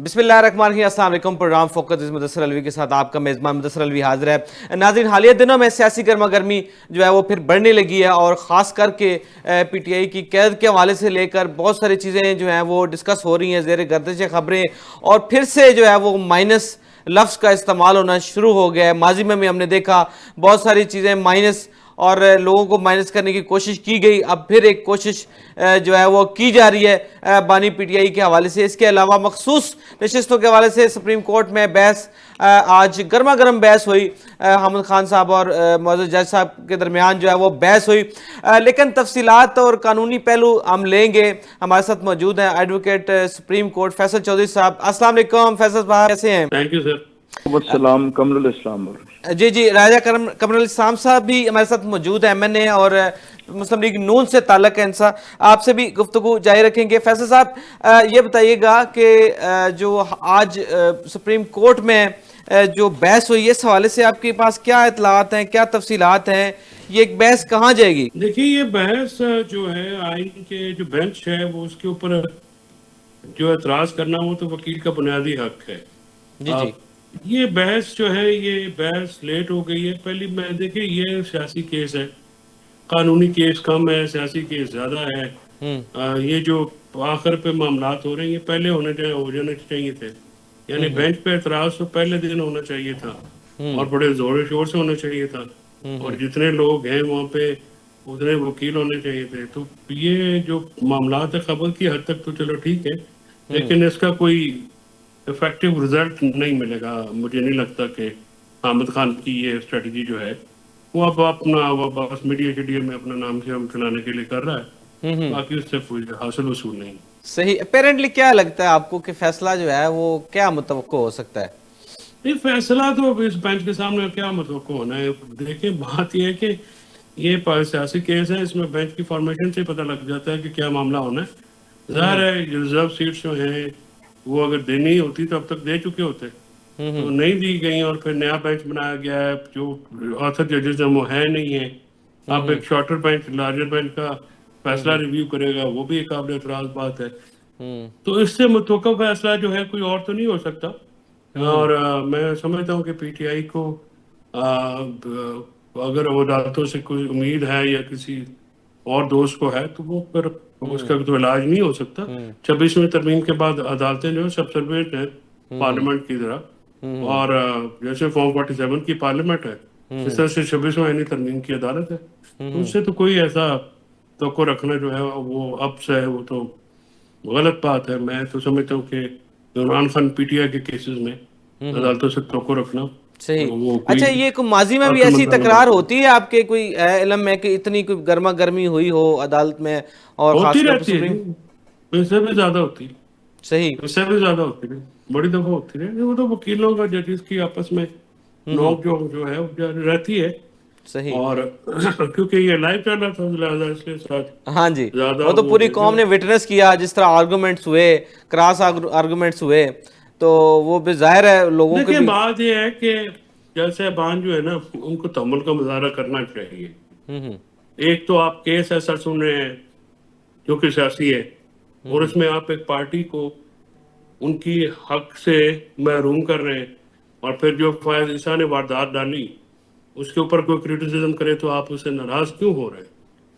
بسم اللہ الرحمن الرحیم، السلام علیکم۔ پروگرام فوکس مدثر الوی کے ساتھ آپ کا میزبان مدثر الوی حاضر ہے۔ ناظرین، حالیہ دنوں میں سیاسی گرما گرمی جو ہے وہ پھر بڑھنے لگی ہے، اور خاص کر کے پی ٹی آئی کی قید کے حوالے سے لے کر بہت ساری چیزیں جو ہیں وہ ڈسکس ہو رہی ہیں، زیر گردش خبریں، اور پھر سے جو ہے وہ مائنس لفظ کا استعمال ہونا شروع ہو گیا ہے۔ ماضی میں بھی ہم نے دیکھا بہت ساری چیزیں مائنس اور لوگوں کو مائنس کرنے کی کوشش کی گئی، اب پھر ایک کوشش جو ہے وہ کی جا رہی ہے بانی پی ٹی آئی کے حوالے سے۔ اس کے علاوہ مخصوص نشستوں کے حوالے سے سپریم کورٹ میں بحث، آج گرما گرم بحث ہوئی، حامد خان صاحب اور معزز جج صاحب کے درمیان جو ہے وہ بحث ہوئی، لیکن تفصیلات اور قانونی پہلو ہم لیں گے۔ ہمارے ساتھ موجود ہیں advocate supreme court Faisal Chaudhry sahab. السلام علیکم فیصل صاحب، کیسے ہیں؟ Thank you sir. السلام کمر الاسلام۔ جی راجہ قمر الاسلام صاحب بھی ہمارے ساتھ موجود ہیں، ایم این اے اور مسلم لیگ نون سے تعلق ہے ان سے، آپ سے بھی گفتگو جاری رکھیں گے۔ فیصل صاحب یہ بتائیے گا کہ جو آج سپریم کورٹ میں جو بحث ہوئی ہے، اس حوالے سے آپ کے پاس کیا اطلاعات ہیں، کیا تفصیلات ہیں؟ یہ ایک بحث کہاں جائے گی؟ دیکھیے، یہ بحث جو ہے آئین کے جو بینچ ہے وہ اس کے اوپر جو اعتراض کرنا وہ تو وکیل کا بنیادی حق ہے۔ جی جی، یہ بحث جو ہے یہ بحث لیٹ ہو گئی ہے۔ پہلی میں دیکھیں یہ سیاسی کیس ہے، قانونی کیس کم ہے، سیاسی کیس زیادہ ہے۔ یہ جو آخر پہ معاملات ہو رہے ہیں یہ پہلے ہو جانے چاہیے تھے، یعنی بینچ پہ اعتراض تو پہلے دن ہونا چاہیے تھا اور بڑے زور و شور سے ہونا چاہیے تھا، اور جتنے لوگ ہیں وہاں پہ اتنے وکیل ہونے چاہیے تھے۔ تو یہ جو معاملات ہے خبر کی حد تک تو چلو ٹھیک ہے، لیکن اس کا کوئی افیکٹو رزلٹ نہیں ملے گا۔ مجھے نہیں لگتا کہ حامد خان کی یہ اسٹریٹجی جو ہے وہ اب اپنا بس میڈیا شیڈیا میں اپنا نام سے ہم چلانے کے لیے کر رہا ہے، باقی اس سے کوئی حاصل وصول نہیں۔ صحیح۔ اپیرنٹلی کیا لگتا ہے آپ کو کہ فیصلہ جو ہے وہ کیا متوقع ہو سکتا ہے؟ یہ فیصلہ تو اس بینچ کے سامنے کیا متوقع ہونا ہے؟ دیکھیں، بات یہ ہے کہ یہ سیاسی کیس ہے، اس میں بینچ کی فارمیشن سے پتہ لگ جاتا ہے کہ کیا معاملہ ہونا ہے۔ ظاہر ہے ریزرو سیٹس جو ہیں وہ اگر دینی ہوتی تو اب تک دے چکے ہوتے، تو نہیں دی گئی، اور پھر نیا بینچ بنایا گیا ہے۔ جو آتھر ججز ہیں وہ ہے نہیں ہیں، اب ایک شارٹر بینچ لارجر بینچ کا فیصلہ ریویو کرے گا، وہ بھی ایک قابل اعتراض بات ہے۔ تو اس سے متوقع فیصلہ جو ہے کوئی اور تو نہیں ہو سکتا، اور میں سمجھتا ہوں کہ پی ٹی آئی کو اگر عدالتوں سے کوئی امید ہے یا کسی اور دوست کو ہے تو وہ پھر اس کا تو علاج نہیں ہو سکتا۔ 26ویں ترمیم کے بعد عدالتیں جو ہے سبسرویٹ ہیں پارلیمنٹ کی طرح، اور جیسے فارم 47 کی پارلیمنٹ ہے اس طرح سے 26ویں ترمیم کی عدالت ہے، تو اس سے تو کوئی ایسا توقع رکھنا جو ہے وہ اب سے ہے وہ تو غلط بات ہے۔ میں تو سمجھتا ہوں کہ Imran Khan P T I کے کیسز میں عدالتوں سے توقع رکھنا صحیح۔ اچھا، یہ کوئی ماضی میں بھی ایسی تکرار ہوتی ہے آپ کے کوئی علم میں کہ اتنی کوئی گرما گرمی ہوئی ہو عدالت میں، اور خاص ہوتی طور پر رہتی ہے؟ اس سے بھی زیادہ ہوتی، صحیح اس سے بھی زیادہ ہوتی ہے، بڑی دفعہ ہوتی ہے۔ وہ تو وکیلوں کا ججز کی آپس میں نوک جو ہے وہ رہتی ہے، صحیح، اور کیونکہ یہ لائیو چل رہا تھا لہٰذا اس لیے ساتھ ہاں جی، زیادہ وہ تو پوری قوم نے وٹنس کیا، جس طرح آرگومنٹس ہوئے، کراس آرگومنٹس ہوئے، تو وہ بھی ظاہر ہے لوگوں کے دیکھیں بھی۔ بات یہ ہے کہ جیسے بان جو ہے نا ان کو تحمل کا مظاہرہ کرنا چاہیے۔ ایک تو آپ کیس ایسا سن رہے ہیں جو کہ سیاسی ہے، اور اس میں آپ ایک پارٹی کو ان کی حق سے محروم کر رہے ہیں، اور پھر جو فائز عیسیٰ نے واردات ڈالی اس کے اوپر کوئی کریٹیسزم کرے تو آپ اس سے ناراض کیوں ہو رہے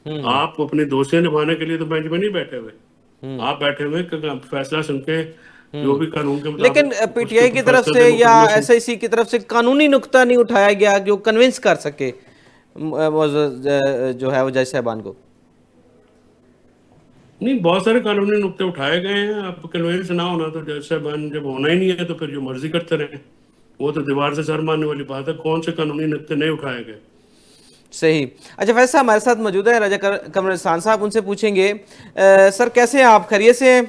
ہیں؟ آپ اپنی دوستیاں نبھانے کے لیے تو بینچ میں نہیں بیٹھے ہوئے، آپ بیٹھے ہوئے کہ فیصلہ سن کے جو بھی قانون کے لیکن مطابق پی اس ٹی کے آئی اوپر کی طرف فیصلہ سے دے، یا مقدمہ ایس آئی سی کی طرف سے قانونی نقطہ نہیں اٹھایا گیا جو کنونس کر سکے جو ہے وہ جج صاحبان کو؟ نہیں، بہت سارے قانونی نقطے اٹھائے گئے ہیں۔ اب کنوینس نہ ہونا تو جج صاحبان جب ہونا ہی نہیں ہے تو پھر جو مرضی کرتے رہیں، وہ تو دیوار سے سر مارنے والی بات ہے۔ کون سے قانونی نقطے نہیں اٹھائے گئے؟ صحیح۔ اچھا، ویسا ہمارے ساتھ موجود ہے راجہ قمر الاسلام صاحب، ان سے پوچھیں گے۔ سر کیسے ہیں آپ؟ خیریت سے ہیں؟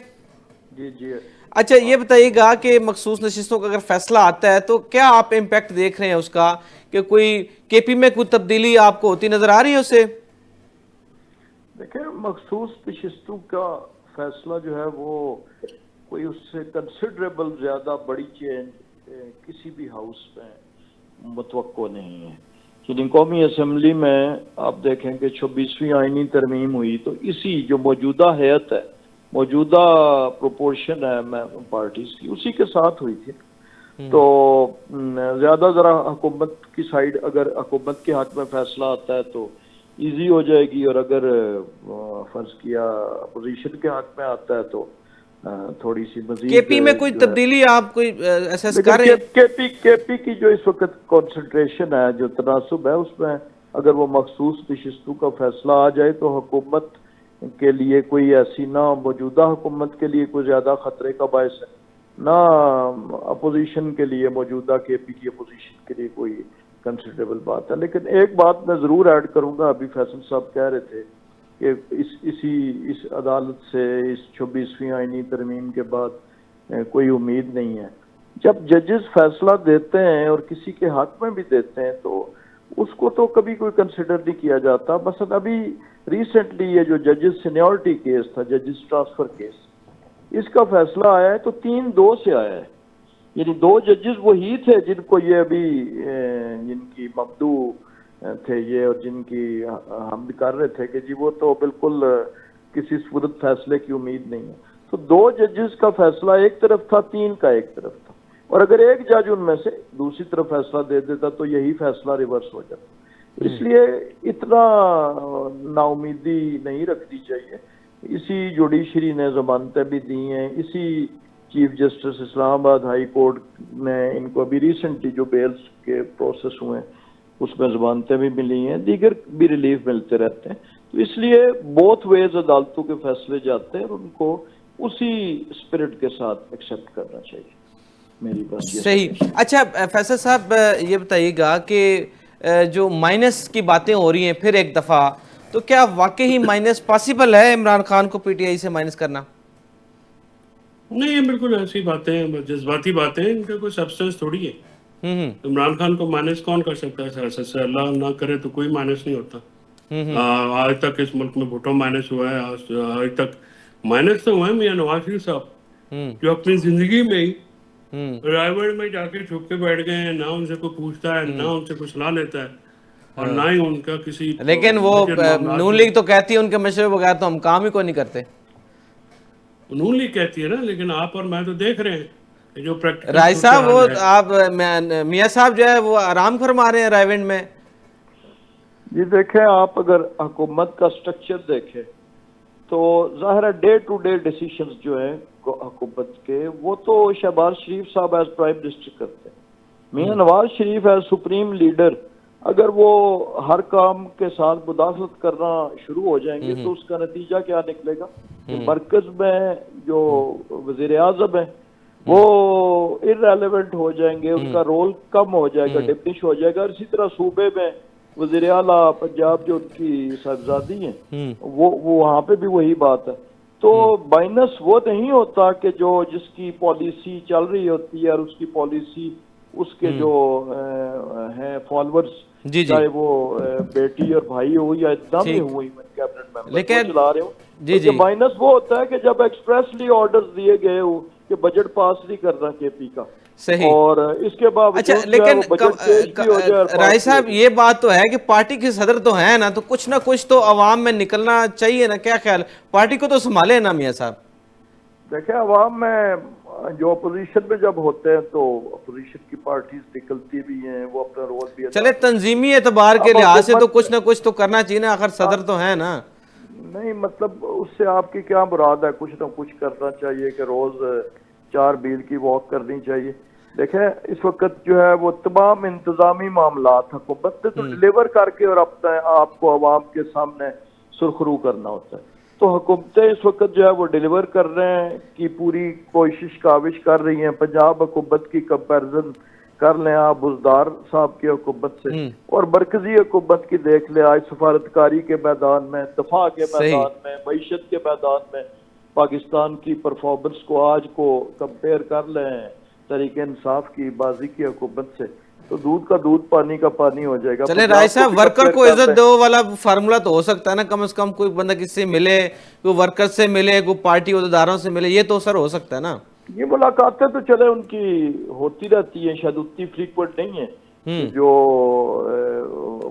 جی جی۔ اچھا، یہ بتائیے گا کہ مخصوص نشستوں کا اگر فیصلہ آتا ہے تو کیا آپ امپیکٹ دیکھ رہے ہیں اس کا، کہ کوئی کے پی میں کوئی تبدیلی آپ کو ہوتی نظر آ رہی ہے اس سے؟ دیکھیں، مخصوص نشستوں کا فیصلہ جو ہے وہ کوئی اس سے کنسیڈریبل زیادہ بڑی چینج کسی بھی ہاؤس میں متوقع نہیں ہے۔ یعنی قومی اسمبلی میں آپ دیکھیں کہ 26ویں آئینی ترمیم ہوئی تو اسی جو موجودہ ہیئت ہے موجودہ پروپورشن ہے پارٹیز کی اسی کے ساتھ ہوئی تھی. تو زیادہ ذرا حکومت کی سائیڈ اگر حکومت کے حق میں فیصلہ آتا ہے تو ایزی ہو جائے گی, اور اگر فرض کیا اپوزیشن کے حق میں آتا ہے تو تھوڑی سی مزید. کے پی میں کوئی تبدیلی آپ کوئی اسیس کر رہے ہیں؟ کے پی کی جو اس وقت کنسنٹریشن ہے, جو تناسب ہے, اس میں اگر وہ مخصوص نشستوں کا فیصلہ آ جائے تو حکومت کے لیے کوئی ایسی نہ موجودہ حکومت کے لیے کوئی زیادہ خطرے کا باعث ہے, نہ اپوزیشن کے لیے, موجودہ کے پی کی اپوزیشن کے لیے کوئی کنسیڈریبل بات ہے. لیکن ایک بات میں ضرور ایڈ کروں گا, ابھی فیصل صاحب کہہ رہے تھے کہ اس عدالت سے اس 26ویں آئینی ترمیم کے بعد کوئی امید نہیں ہے. جب ججز فیصلہ دیتے ہیں اور کسی کے حق میں بھی دیتے ہیں تو اس کو تو کبھی کوئی کنسیڈر نہیں کیا جاتا. بس ابھی ریسنٹلی یہ جو ججز سینیورٹی کیس تھا, ججز ٹرانسفر کیس, اس کا فیصلہ آیا ہے تو 3-2 سے آیا ہے. یعنی 2 ججز وہی تھے جن کو یہ ابھی جن کی مبدو تھے یہ, اور جن کی ہم بھی کر رہے تھے کہ جی وہ تو بالکل کسی صورت فیصلے کی امید نہیں ہے. تو 2 ججز کا فیصلہ ایک طرف تھا, 3 کا ایک طرف تھا, اور اگر ایک جج ان میں سے دوسری طرف فیصلہ دے دیتا تو یہی فیصلہ ریورس ہو جاتا. اس لیے اتنا نا امیدی نہیں رکھنی چاہیے. اسی جوڈیشری نے ضمانتیں بھی دی ہیں, اسی چیف جسٹس اسلام آباد ہائی کورٹ نے ان کو ابھی ریسنٹلی جو بیلز کے پروسیس ہوئے اس میں ضمانتیں بھی ملی ہیں, دیگر بھی ریلیف ملتے رہتے ہیں. تو اس لیے بوتھ ویز عدالتوں کے فیصلے جاتے ہیں اور ان کو اسی اسپرٹ کے ساتھ ایکسیپٹ کرنا چاہیے. میری بات یہ صحیح. اچھا فیصل صاحب یہ بتائیے گا کہ جو مائنس کی باتیں ہو رہی ہیں پھر ایک دفعہ, تو کیا واقعی مائنس پاسبل ہے عمران خان کو پی ٹی آئی سے مائنس کرنا؟ نہیں, یہ بالکل ایسی باتیں, جذباتی باتیں, ان کا کوئی سبسٹنس تھوڑی ہے. عمران خان کو مائنس کون کر سکتا ہے سیاست سے؟ اللہ نہ کرے تو کوئی مائنس نہیں ہوتا. آج تک اس ملک میں بھٹو مائنس ہوا ہے, آج تک مائنس تو ہوئے میاں نواز شریف صاحب, جو اپنی زندگی میں ہی رائے میں جا کے چھپ کے بیٹھ گئے ہیں, نہ ان سے کوئی پوچھتا ہے, نہ ان سے کوئی صلاح لیتا ہے, اور نہ ہی ان کا کسی. لیکن وہ نون لیگ تو کہتی ہے ان کے مشورے بغیر تو ہم کام ہی کوئی نہیں کرتے. نون لیگ کہتی ہے نا, لیکن آپ اور میں تو دیکھ رہے ہیں کہ جو پریکٹیکل رائے صاحب, وہ آپ میاں صاحب جو ہے وہ آرام فرما رہے ہیں رائے ونڈ میں. جی دیکھیں, آپ اگر حکومت کا سٹرکچر دیکھیں تو ظاہر ہے ڈے ٹو ڈے ڈیسیشنز جو ہیں حکومت کے وہ تو شہباز شریف صاحب ایز پرائم منسٹر کرتے ہیں. Mian Nawaz Sharif as supreme leader اگر وہ ہر کام کے ساتھ مداخلت کرنا شروع ہو جائیں گے تو اس کا نتیجہ کیا نکلے گا کہ مرکز میں جو وزیر اعظم ہیں وہ ارریلیونٹ ہو جائیں گے, ان کا رول کم ہو جائے گا, ڈمنش ہو جائے گا. اور اسی طرح صوبے میں وزیر اعلیٰ پنجاب جو ان کی صاحبزادی ہیں وہ وہاں پہ بھی وہی بات ہے. تو مائنس وہ نہیں ہوتا کہ جو جس کی پالیسی چل رہی ہوتی ہے اور اس کی پالیسی اس کے جو ہیں فالورز, چاہے وہ بیٹی اور بھائی ہو یا اتنا بھی ہو کیبنٹ ممبر چلا رہے ہو. مائنس وہ ہوتا ہے کہ جب ایکسپریسلی آرڈرز دیے گئے ہو کہ بجٹ پاس نہیں کرنا کے پی کا, اور اس کے بعد. اچھا لیکن رائے صاحب یہ بات تو ہے کہ پارٹی کے صدر تو ہیں نا, تو کچھ نہ کچھ تو عوام میں نکلنا چاہیے نا, کیا خیال؟ پارٹی کو تو سنبھالے نا میاں صاحب. دیکھیں عوام میں جو اپوزیشن میں جب ہوتے ہیں تو اپوزیشن کی پارٹیز نکلتی بھی ہیں, وہ اپنا رول بھی چلے تنظیمی اعتبار کے لحاظ سے تو کچھ نہ کچھ تو کرنا چاہیے نا, آخر صدر تو ہے نا. نہیں مطلب اس سے آپ کی کیا مراد ہے؟ کچھ نہ کچھ کرنا چاہیے کہ روز 4 میل کی واک کرنی چاہیے. دیکھیں اس وقت جو ہے وہ تمام انتظامی معاملات حکومت نے تو ڈیلیور کر کے اور اپنے آپ کو عوام کے سامنے سرخرو کرنا ہوتا ہے. تو حکومتیں اس وقت جو ہے وہ ڈیلیور کر رہے ہیں کی پوری کوشش کاوش کر رہی ہیں. پنجاب حکومت کی کمپیرزن کر لیں آپ بزدار صاحب کی حکومت سے, اور مرکزی حکومت کی دیکھ لیں آج سفارتکاری کے میدان میں, دفاع کے میدان میں, معیشت کے میدان میں پاکستان کی پرفارمنس کو آج کو کمپیئر کر لیں تحریک انصاف کی بازی کی حکومت سے, تو دودھ کا دودھ پانی کا پانی ہو جائے گا. چلے رائے صاحب, ورکر کو عزت دو والا فارمولا تو ہو سکتا ہے نا, کم از کم کوئی بندہ کس سے ملے, کوئی ورکر سے ملے, کوئی پارٹی عہدیداروں سے ملے, یہ تو سر ہو سکتا ہے نا. یہ ملاقاتیں تو چلے ان کی ہوتی رہتی ہیں, شاید اتنی فریکوینٹ نہیں ہیں جو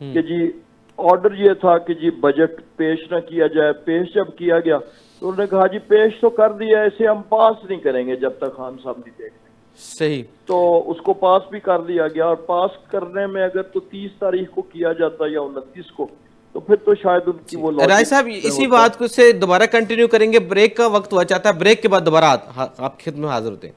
کہ جی آرڈر یہ تھا کہ جی بجٹ پیش نہ کیا جائے. پیش جب کیا گیا تو انہوں نے کہا جی پیش تو کر دیا ہے, اسے ہم پاس نہیں کریں گے جب تک خان صاحب نہیں دیکھ لیں. صحیح. تو اس کو پاس بھی کر دیا گیا, اور پاس کرنے میں اگر تو 30 تاریخ کو کیا جاتا یا 29 کو تو پھر تو شاید ان کی وہ رائے صاحب اسی بات کو سے دوبارہ کنٹینیو کریں گے. بریک کا وقت ہوا چاہتا ہے, بریک کے بعد دوبارہ آپ خدمت میں حاضر ہوتے ہیں.